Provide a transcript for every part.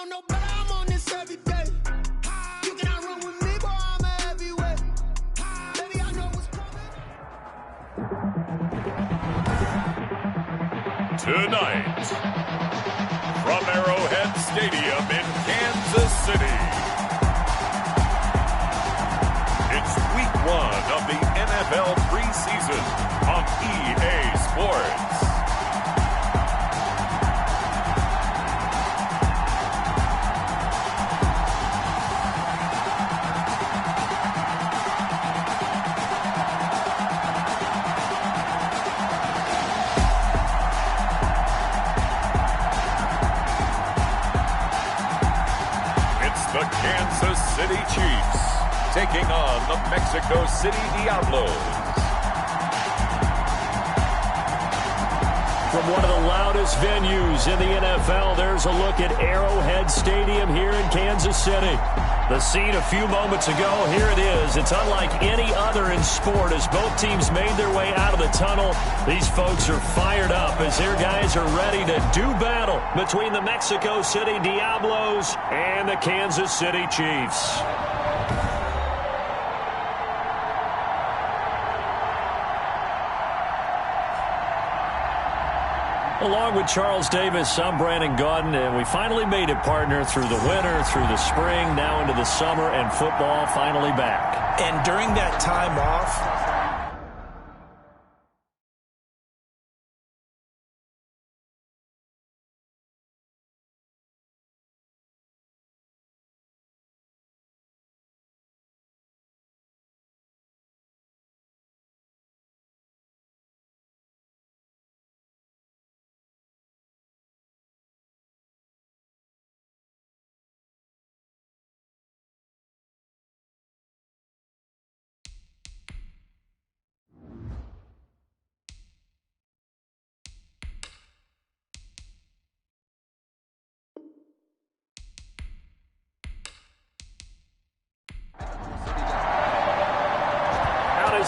don't know, but I'm on this every day. You cannot run with me, boy, I'm a heavyweight. Baby, I know what's coming. Tonight, from Arrowhead Stadium in Kansas City, it's week 1 of the NFL preseason on EA Sports. The Kansas City Chiefs taking on the Mexico City Diablos. From one of the loudest venues in the NFL, there's a look at Arrowhead Stadium here in Kansas City. The scene a few moments ago, here it is. It's unlike any other in sport as both teams made their way out of the tunnel. These folks are fired up as their guys are ready to do battle between the Mexico City Diablos and the Kansas City Chiefs. Along with Charles Davis, I'm Brandon Gaudin, and we finally made it, partner, through the winter, through the spring, now into the summer, and football finally back. And during that time off,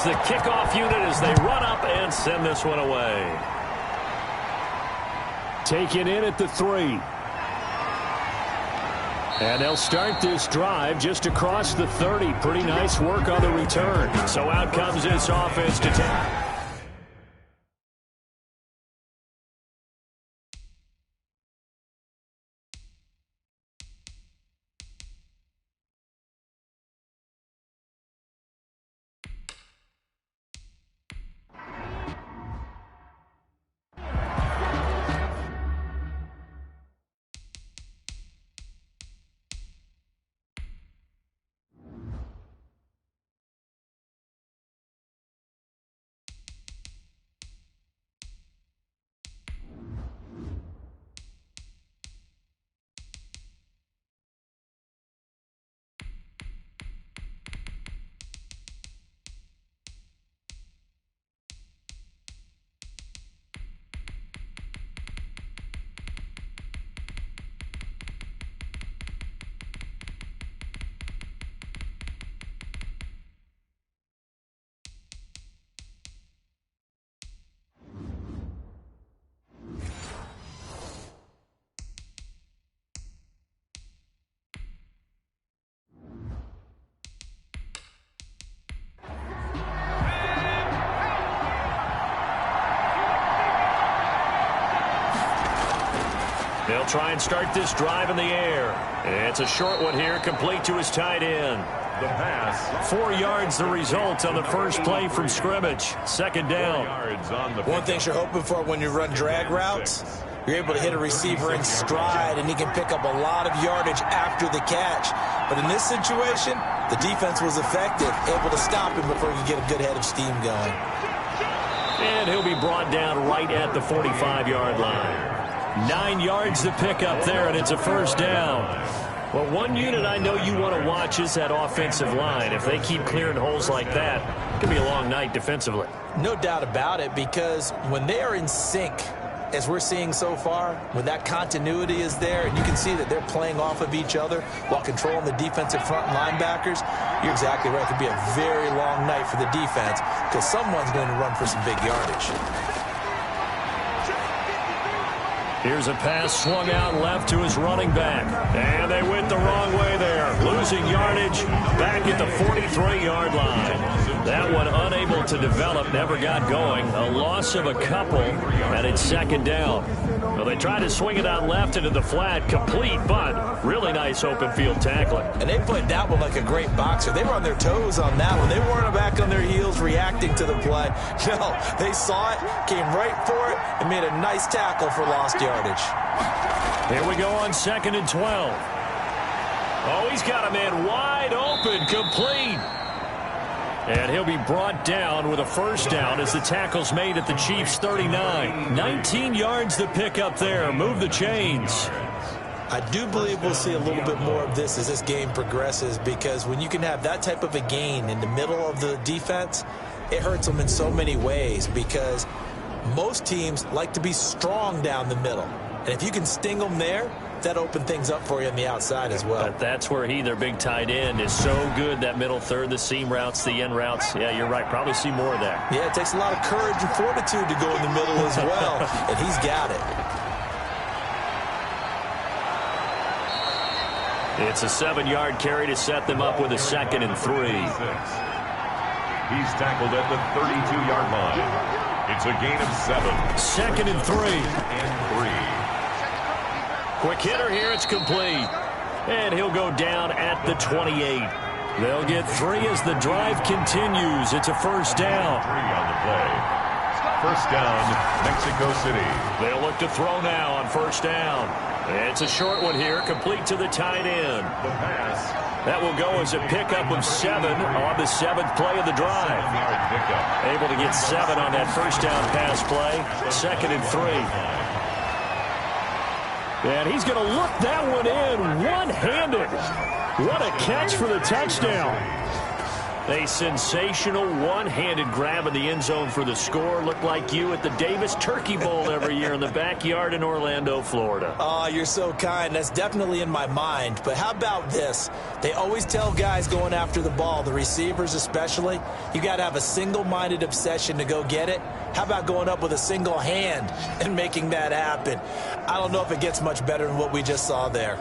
the kickoff unit as they run up and send this one away. Taken in at the 3. And they'll start this drive just across the 30. Pretty nice work on the return. So out comes this offense to take. They'll try and start this drive in the air. It's a short one here, complete to his tight end. The pass. 4 yards the result on the first play from scrimmage. Second down. One thing you're hoping for when you run drag routes, you're able to hit a receiver in stride, and he can pick up a lot of yardage after the catch. But in this situation, the defense was effective, able to stop him before he could get a good head of steam going. And he'll be brought down right at the 45-yard line. 9 yards to pick up there, and it's a first down. Well, one unit I know you want to watch is that offensive line. If they keep clearing holes like that, it could be a long night defensively. No doubt about it, because when they are in sync, as we're seeing so far, when that continuity is there, and you can see that they're playing off of each other while controlling the defensive front linebackers, you're exactly right. It could be a very long night for the defense because someone's going to run for some big yardage. Here's a pass swung out left to his running back. And they went the wrong way there. Losing yardage back at the 43-yard line. That one unable to develop, never got going. A loss of a couple, and it's second down. Well, they tried to swing it out left into the flat, complete, but really nice open field tackling. And they played that one like a great boxer. They were on their toes on that one. They weren't back on their heels reacting to the play. No, they saw it, came right for it, and made a nice tackle for lost yardage. Here we go on 2nd and 12. Oh, he's got a man wide open, complete. And he'll be brought down with a first down as the tackle's made at the Chiefs' 39. 19 yards to pick up there. Move the chains. I do believe we'll see a little bit more of this as this game progresses, because when you can have that type of a gain in the middle of the defense, it hurts them in so many ways, because most teams like to be strong down the middle. And if you can sting them there, that opened things up for you on the outside as well. But that's where their big tight end, is so good, that middle third, the seam routes, the end routes. Yeah, you're right. Probably see more of that. Yeah, it takes a lot of courage and fortitude to go in the middle as well, and he's got it. It's a 7-yard carry to set them up with a 2nd and 3. He's tackled at the 32-yard line. It's a gain of 7. 2nd and 3. And 3. Quick hitter here, it's complete. And he'll go down at the 28. They'll get 3 as the drive continues. It's a first down. 3 on the play. First down, Mexico City. They'll look to throw now on first down. It's a short one here, complete to the tight end. The pass. That will go as a pickup of 7 on the 7th play of the drive. 7-yard pickup. Able to get 7 on that first down pass play. 2nd and 3. And he's going to look that one in one-handed. What a catch for the touchdown. A sensational one-handed grab in the end zone for the score. Looked like you at the Davis Turkey Bowl every year in the backyard in Orlando, Florida. Oh, you're so kind. That's definitely in my mind. But how about this? They always tell guys going after the ball, the receivers especially, you got to have a single-minded obsession to go get it. How about going up with a single hand and making that happen? I don't know if it gets much better than what we just saw there.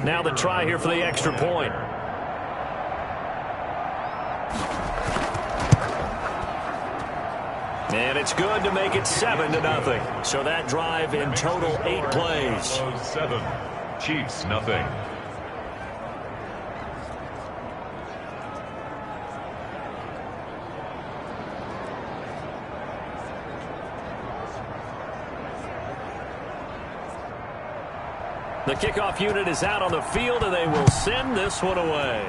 Now the try here for the extra point. And it's good to make it 7-0. So that drive in total 8 plays. 7. Chiefs, nothing. The kickoff unit is out on the field, and they will send this one away.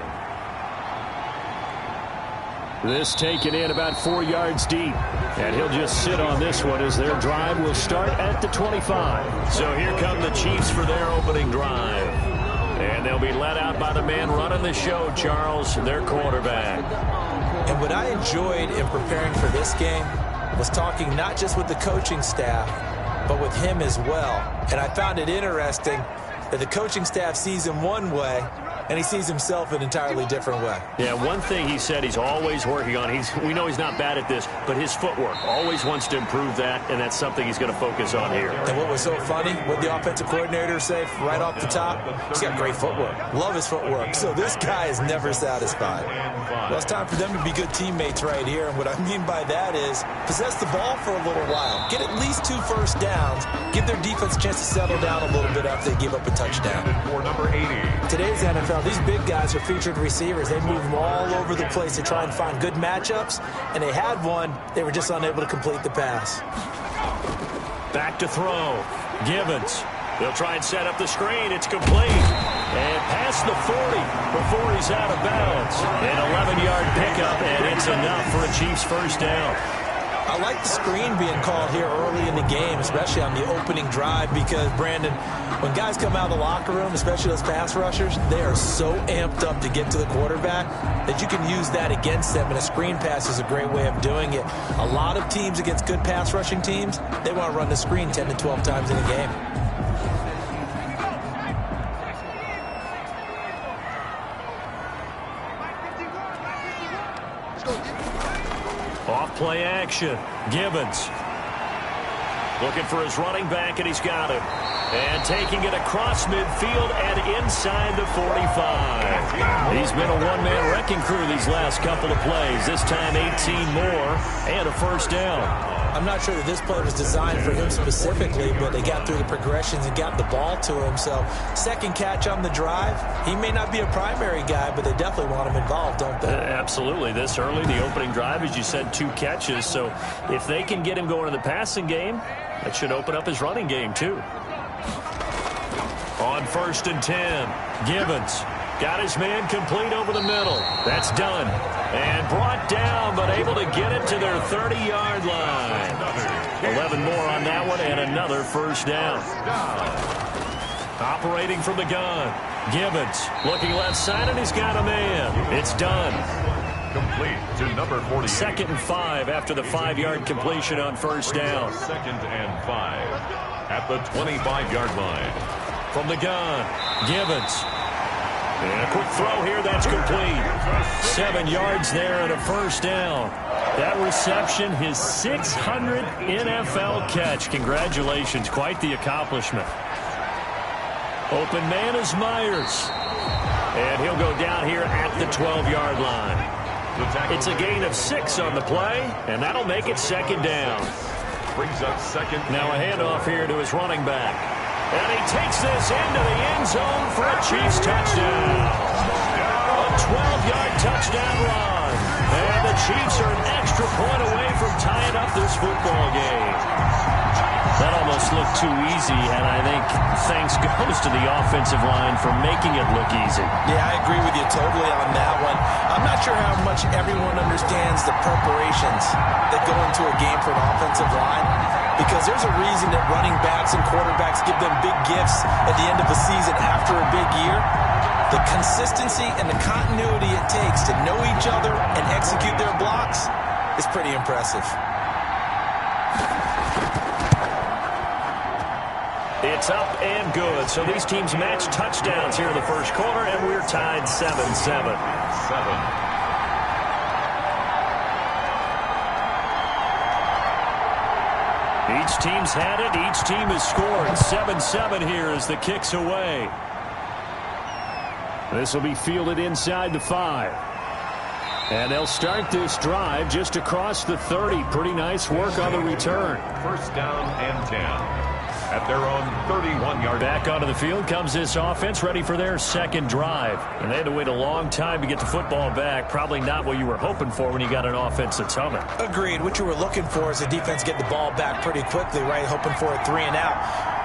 This taken in about 4 yards deep. And he'll just sit on this one as their drive will start at the 25. So here come the Chiefs for their opening drive. And they'll be led out by the man running the show, Charles, their quarterback. And what I enjoyed in preparing for this game was talking not just with the coaching staff, but with him as well. And I found it interesting that the coaching staff sees him one way, and he sees himself an entirely different way. Yeah, one thing he said he's always working on, we know he's not bad at this, but his footwork, always wants to improve that, and that's something he's going to focus on here. And what was so funny, what the offensive coordinator say right off the top, he's got great footwork. Love his footwork. So this guy is never satisfied. Well, it's time for them to be good teammates right here, and what I mean by that is possess the ball for a little while. Get at least 2 first downs. Give their defense a chance to settle down a little bit after they give up a touchdown. For number 80. Today's NFL, these big guys are featured receivers. They move them all over the place to try and find good matchups, and they had one. They were just unable to complete the pass. Back to throw. Gibbons. They'll try and set up the screen. It's complete. And past the 40 before he's out of bounds. An 11-yard pickup, and it's enough for a Chiefs first down. I like the screen being called here early in the game, especially on the opening drive, because, Brandon, when guys come out of the locker room, especially those pass rushers, they are so amped up to get to the quarterback that you can use that against them, and a screen pass is a great way of doing it. A lot of teams against good pass rushing teams, they want to run the screen 10 to 12 times in a game. Off play action. Gibbons looking for his running back, and he's got him. And taking it across midfield and inside the 45. He's been a one-man wrecking crew these last couple of plays. This time 18 more and a first down. I'm not sure that this play was designed for him specifically, but they got through the progressions and got the ball to him. So second catch on the drive. He may not be a primary guy, but they definitely want him involved, don't they? Absolutely. This early, the opening drive, as you said, 2 catches. So if they can get him going in the passing game, that should open up his running game too. On 1st and 10, Gibbons got his man complete over the middle. That's done. And brought down, but able to get it to their 30-yard line. 11 more on that one, and another first down. Operating from the gun, Gibbons looking left side, and he's got a man. It's done. Complete to number 48. 2nd and 5 after the 5-yard completion on first down. 2nd and 5 at the 25-yard line. From the gun, Gibbons. And a quick throw here, that's complete. 7 yards there and a first down. That reception, his 600th NFL catch. Congratulations, quite the accomplishment. Open man is Myers. And he'll go down here at the 12-yard line. It's a gain of 6 on the play, and that'll make it 2nd down. Brings up 2nd. Now a handoff here to his running back. And he takes this into the end zone for a Chiefs touchdown. A 12-yard touchdown run. And the Chiefs are an extra point away from tying up this football game. That almost looked too easy, and I think thanks goes to the offensive line for making it look easy. Yeah, I agree with you totally on that one. I'm not sure how much everyone understands the preparations that go into a game for an offensive line, because there's a reason that running backs and quarterbacks give them big gifts at the end of the season after a big year. The consistency and the continuity it takes to know each other and execute their blocks is pretty impressive. It's up and good. So these teams match touchdowns here in the first quarter, and we're tied 7-7. 7. Each team's had it. Each team has scored. 7-7 here as the kick's away. This will be fielded inside the 5. And they'll start this drive just across the 30. Pretty nice work on the return. First down and 10. At their own 31-yard. Back onto the field comes this offense, ready for their second drive. And they had to wait a long time to get the football back. Probably not what you were hoping for when you got an offense that's humming. Agreed. What you were looking for is the defense get the ball back pretty quickly, right? Hoping for a 3 and out.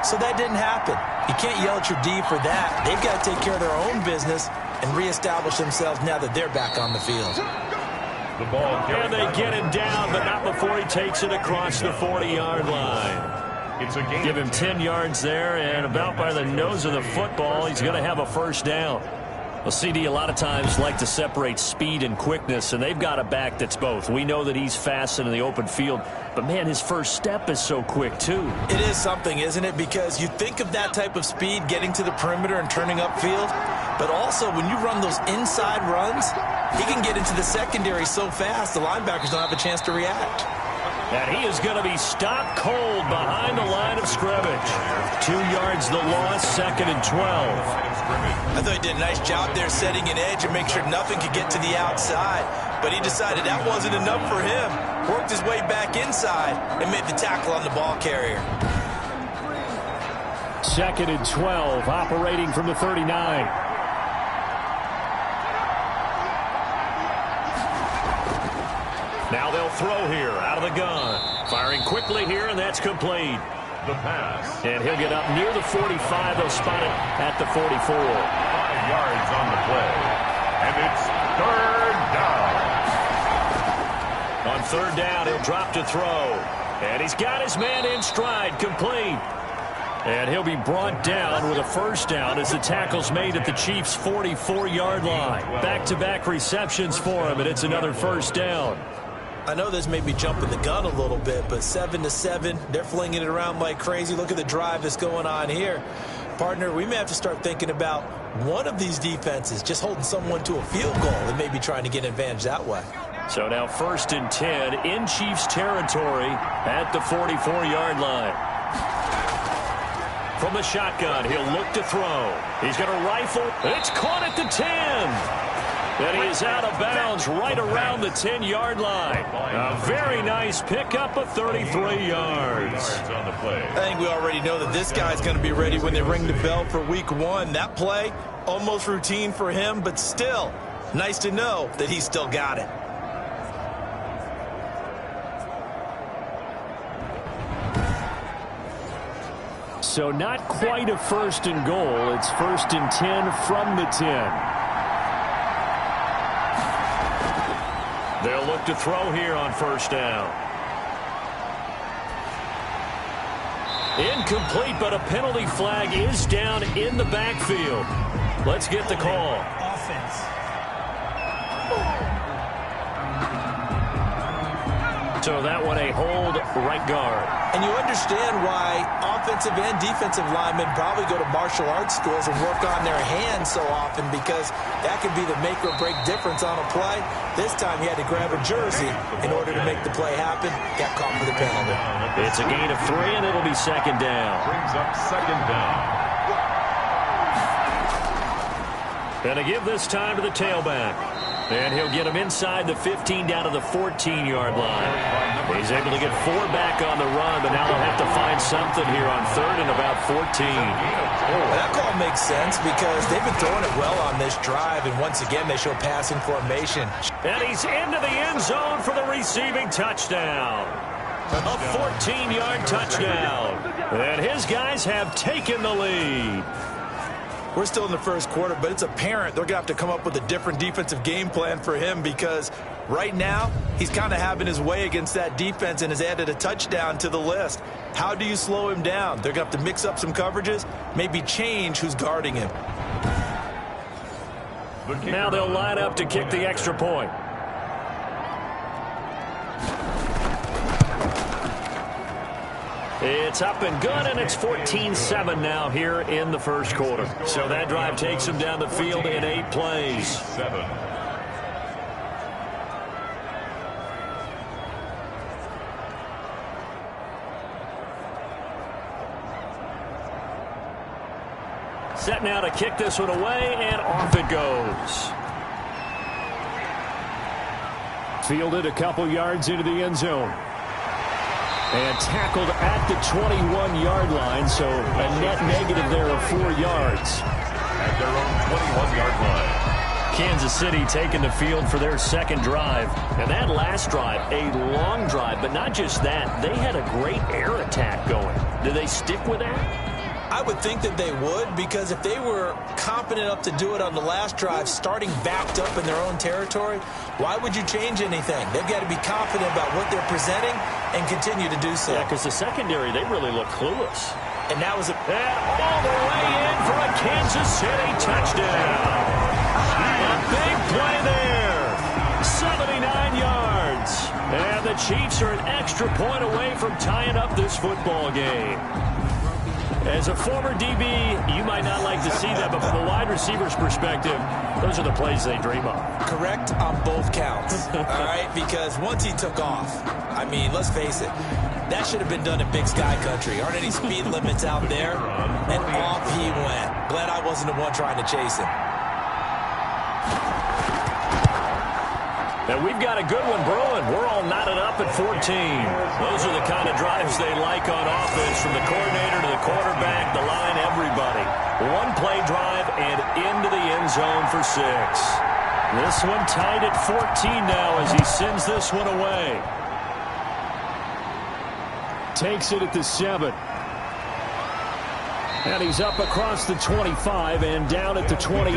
So that didn't happen. You can't yell at your D for that. They've got to take care of their own business and reestablish themselves now that they're back on the field. The ball. And they get him down, but not before he takes it across the 40-yard line. It's a gain. Give him 10 yards there, and about by the nose of the football, he's going to have a first down. Well, CD a lot of times like to separate speed and quickness, and they've got a back that's both. We know that he's fast in the open field, but, man, his first step is so quick, too. It is something, isn't it? Because you think of that type of speed getting to the perimeter and turning upfield, but also when you run those inside runs, he can get into the secondary so fast the linebackers don't have a chance to react. And he is going to be stopped cold behind the line of scrimmage. 2 yards the loss, 2nd and 12. I thought he did a nice job there setting an edge and make sure nothing could get to the outside. But he decided that wasn't enough for him. Worked his way back inside and made the tackle on the ball carrier. 2nd and 12, operating from the 39. Now they'll throw here out of the gun. Firing quickly here, and that's complete. The pass. And he'll get up near the 45. They'll spot it at the 44. 5 yards on the play. And it's 3rd down. On 3rd down, he'll drop to throw. And he's got his man in stride, complete. And he'll be brought down with a first down as the tackle's made at the Chiefs' 44-yard line. Back-to-back receptions for him, and it's another first down. I know this may be jumping the gun a little bit, but 7-7, they're flinging it around like crazy. Look at the drive that's going on here. Partner, we may have to start thinking about one of these defenses just holding someone to a field goal and maybe trying to get an advantage that way. So now 1st and 10 in Chiefs territory at the 44-yard line. From the shotgun, he'll look to throw. He's going to rifle. It's caught at the 10. And he is out of bounds right around the 10-yard line. A very nice pickup of 33 yards. I think we already know that this guy's going to be ready when they ring the bell for week 1. That play, almost routine for him, but still nice to know that he's still got it. So not quite a 1st and goal. It's 1st and 10 from the 10. They'll look to throw here on 1st down. Incomplete, but a penalty flag is down in the backfield. Let's get the call. Offense. So that one a hold right guard. And you understand why offensive and defensive linemen probably go to martial arts schools and work on their hands so often, because that could be the make or break difference on a play. This time he had to grab a jersey in order to make the play happen. Got caught for the penalty. It's a gain of 3, and it'll be 2nd down. Brings up 2nd down. And to give this time to the tailback. And he'll get him inside the 15 down to the 14-yard line. He's able to get 4 back on the run, but now they'll have to find something here on 3rd and about 14. That call makes sense because they've been throwing it well on this drive, and once again they show passing formation. And he's into the end zone for the receiving touchdown. A 14-yard touchdown. And his guys have taken the lead. We're still in the 1st quarter, but it's apparent they're going to have to come up with a different defensive game plan for him, because right now he's kind of having his way against that defense and has added a touchdown to the list. How do you slow him down? They're going to have to mix up some coverages, maybe change who's guarding him. Now they'll line up to kick the extra point. It's up and good, and it's 14-7 now here in the 1st quarter. So that drive takes him down the field in 8 plays. 7. Set now to kick this one away, and off it goes. Fielded a couple yards into the end zone. And tackled at the 21-yard line, so a net negative there of 4 yards. At their own 21-yard line. Kansas City taking the field for their 2nd drive. And that last drive, a long drive, but not just that. They had a great air attack going. Do they stick with that? I would think that they would, because if they were confident enough to do it on the last drive, starting backed up in their own territory, why would you change anything? They've got to be confident about what they're presenting and continue to do so. Yeah, because the secondary, they really look clueless. And that was And all the way in for a Kansas City touchdown. A big play there. 79 yards. And the Chiefs are an extra point away from tying up this football game. As a former DB, you might not like to see that, but from a wide receiver's perspective, those are the plays they dream of. correct on both counts, all right? Because once he took off, I mean, let's face it, that should have been done in Big Sky Country. Aren't any speed limits out there? And off he went. Glad I wasn't the one trying to chase him. And we've got a good one brewing. We're all knotted up at 14. Those are the kind of drives they like on offense, from the coordinator to the quarterback, the line, everybody. One play drive and into the end zone for 6. This one tied at 14 now as he sends this one away. Takes it at the 7. And he's up across the 25 and down at the 28.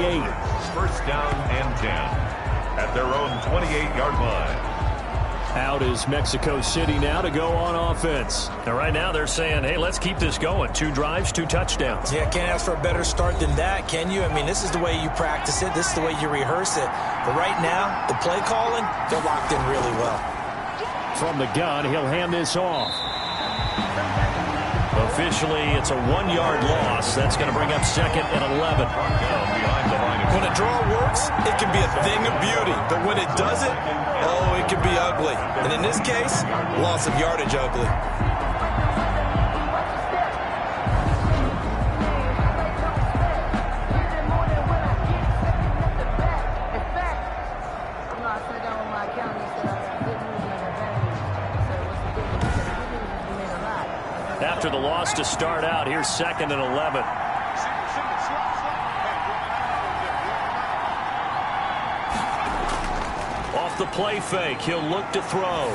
First down and 10. At their own 28-yard line. Out is Mexico City now to go on offense. And right now they're saying, hey, let's keep this going. 2 drives, 2 touchdowns. Yeah, can't ask for a better start than that, can you? I mean, this is the way you practice it. This is the way you rehearse it. But right now, the play calling, they're locked in really well. From the gun, he'll hand this off. Officially, it's a 1-yard loss. That's going to bring up 2nd and 11. Down behind the line of When a draw works, it can be a thing of beauty. But when it doesn't, oh, it can be ugly. And in this case, loss of yardage ugly. After the loss to start out, here's 2nd and 11. Off the play fake, he'll look to throw.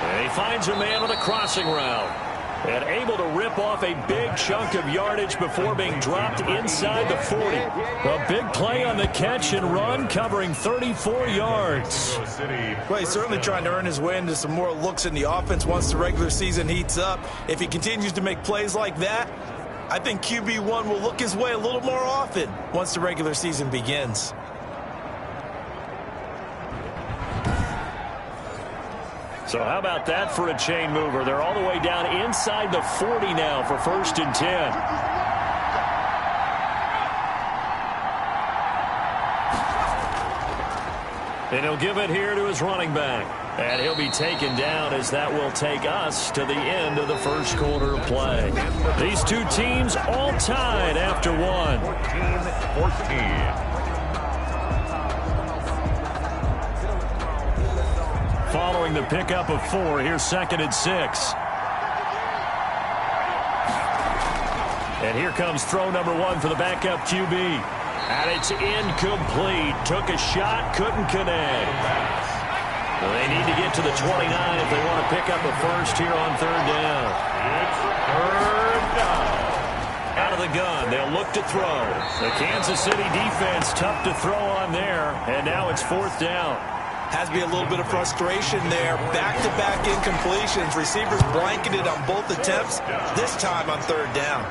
And he finds a man on the crossing route. And able to rip off a big chunk of yardage before being dropped inside the 40. A big play on the catch and run, covering 34 yards. Well, he's certainly trying to earn his way into some more looks in the offense once the regular season heats up. If he continues to make plays like that, I think QB1 will look his way a little more often once the regular season begins. So how about that for a chain mover? They're all the way down inside the 40 now for 1st and 10. And he'll give it here to his running back. And he'll be taken down as that will take us to the end of the first quarter of play. These two teams all tied after one. 14-14. Following the pickup of 4, here's 2nd and 6. And here comes throw number 1 for the backup QB. And it's incomplete. Took a shot, couldn't connect. Well, they need to get to the 29 if they want to pick up a first here on 3rd down. It's 3rd down. Out of the gun, they'll look to throw. The Kansas City defense tough to throw on there. And now it's 4th down. Has to be a little bit of frustration there. Back-to-back incompletions. Receivers blanketed on both attempts, this time on 3rd down.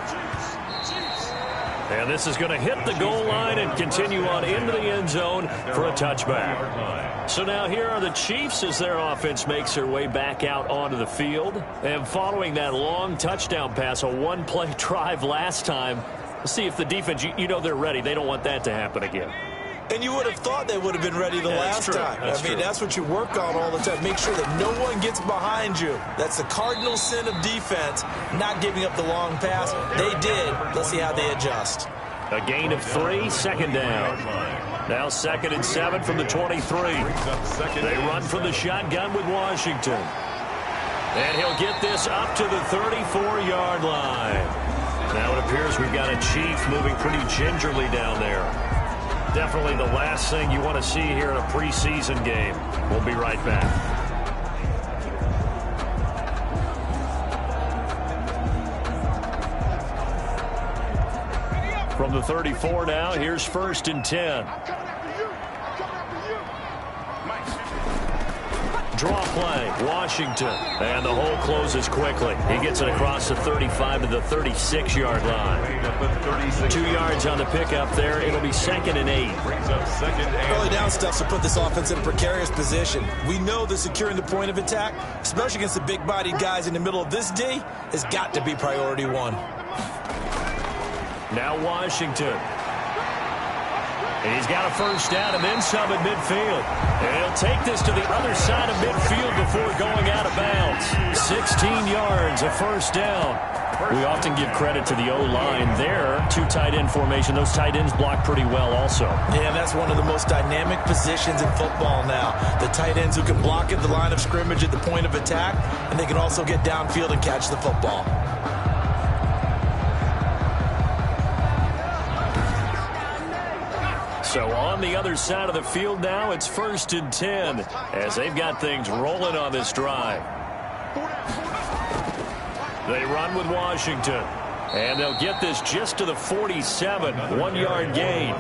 And this is going to hit the goal line and continue on into the end zone for a touchback. So now here are the Chiefs as their offense makes their way back out onto the field. And following that long touchdown pass, a one-play drive last time, let's see if the defense, you know they're ready. They don't want that to happen again. And you would have thought they would have been ready the last time. That's what you work on all the time. Make sure that no one gets behind you. That's the cardinal sin of defense, not giving up the long pass. They did. Let's see how they adjust. A gain of 3, 2nd down. Now 2nd and 7 from the 23. They run from the shotgun with Washington. And he'll get this up to the 34-yard line. Now it appears we've got a Chief moving pretty gingerly down there. Definitely the last thing you want to see here in a preseason game. We'll be right back. From the 34 now, here's 1st and 10. Draw play, Washington. And the hole closes quickly. He gets it across the 35 to the 36-yard line. 2 yards on the pickup there. It'll be 2nd and 8. Early down stuff to put this offense in a precarious position. We know that securing the point of attack, especially against the big-bodied guys in the middle of this D, has got to be priority 1. Now Washington. And he's got a first down and then some at midfield. And he'll take this to the other side of midfield before going out of bounds. 16 yards, a first down. We often give credit to the O-line there. 2 tight end formation. Those tight ends block pretty well also. Yeah, that's one of the most dynamic positions in football now. The tight ends who can block at the line of scrimmage at the point of attack, and they can also get downfield and catch the football. So on the other side of the field now, it's 1st and 10 as they've got things rolling on this drive. They run with Washington, and they'll get this just to the 47, 1-yard gain.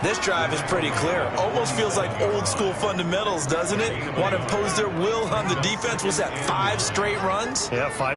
This drive is pretty clear. Almost feels like old school fundamentals, doesn't it? Want to impose their will on the defense. Was that 5 straight runs? Yeah, 5.